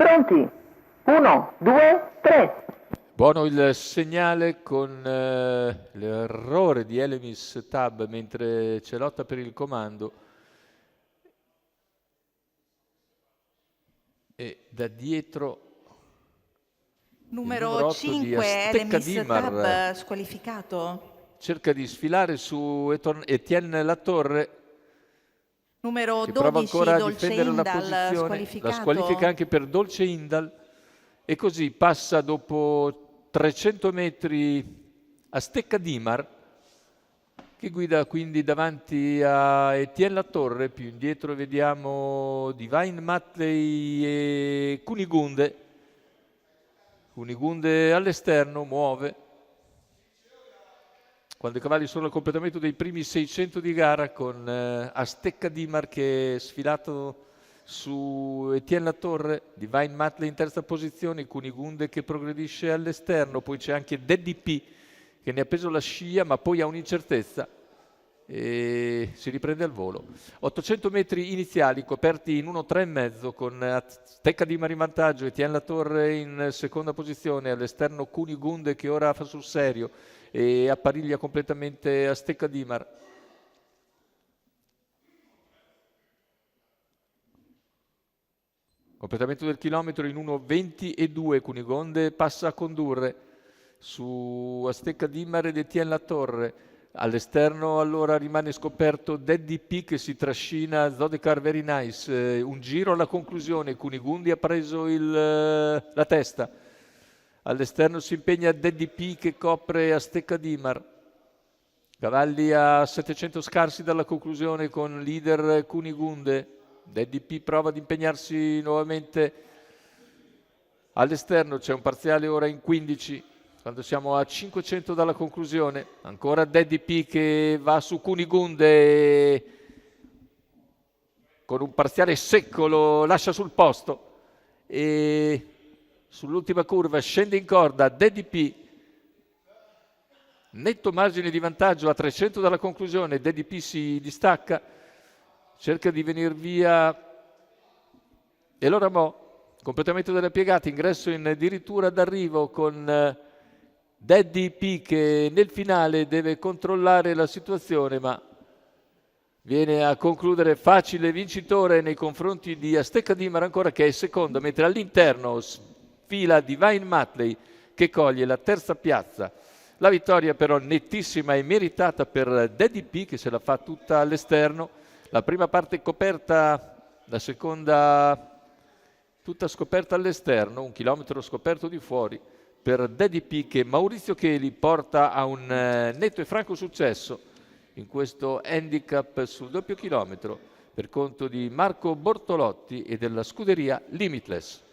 Pronti? 1, 2, 3. Buono il segnale con l'errore di Elemis Tab mentre c'è lotta per il comando. E da dietro Numero numero 8 di 5, Astecca Elemis Dimar Tab, squalificato. cerca di sfilare su Etienne Latorre, Numero che prova 12, ancora a Dolce difendere la Indal, posizione. squalificato. La squalifica anche per Dolce Indal e così passa dopo 300 metri Astecca Dimar, che guida quindi davanti a Etienne Latorre. Più indietro vediamo Divine Matley e Kunigunde. Kunigunde all'esterno muove quando i cavalli sono al completamento dei primi 600 di gara, con Astecca Dimar che è sfilato su Etienne Latorre, Divine Matley in terza posizione, Kunigunde che progredisce all'esterno, poi c'è anche Daddy P che ne ha preso la scia ma poi ha un'incertezza e si riprende al volo. 800 metri iniziali coperti in 1,3,5 con Astecca Dimar in vantaggio, Etienne Latorre in seconda posizione, all'esterno Kunigunde che ora fa sul serio e appariglia completamente Astecca Dimar. Completamento del chilometro in 1,22, Kunigunde passa a condurre su Astecca Dimar ed Etienne Latorre. All'esterno allora rimane scoperto Daddy P che si trascina Zodecar Very Nice, un giro alla conclusione, Kunigunde ha preso la testa. All'esterno si impegna Daddy P che copre Astecca Dimar. Cavalli a 700 scarsi dalla conclusione con leader Kunigunde. Daddy P prova ad impegnarsi nuovamente all'esterno, c'è un parziale ora in 15 quando siamo a 500 dalla conclusione. Ancora Daddy P che va su Kunigunde con un parziale secco, lo lascia sul posto e sull'ultima curva scende in corda Daddy P, netto margine di vantaggio a 300 dalla conclusione. Daddy P si distacca, cerca di venire via e allora completamento della piegata, ingresso in addirittura d'arrivo con Daddy P che nel finale deve controllare la situazione ma viene a concludere facile vincitore nei confronti di Astecca Dimar ancora, che è secondo, mentre all'interno sfila Divine Matley che coglie la terza piazza. La vittoria però nettissima e meritata per Daddy P che se la fa tutta all'esterno. La prima parte coperta, la seconda tutta scoperta all'esterno, 1 chilometro scoperto di fuori per Daddy P che Maurizio Cheli porta a un netto e franco successo in questo handicap sul doppio chilometro per conto di Marco Bortolotti e della scuderia Limitless.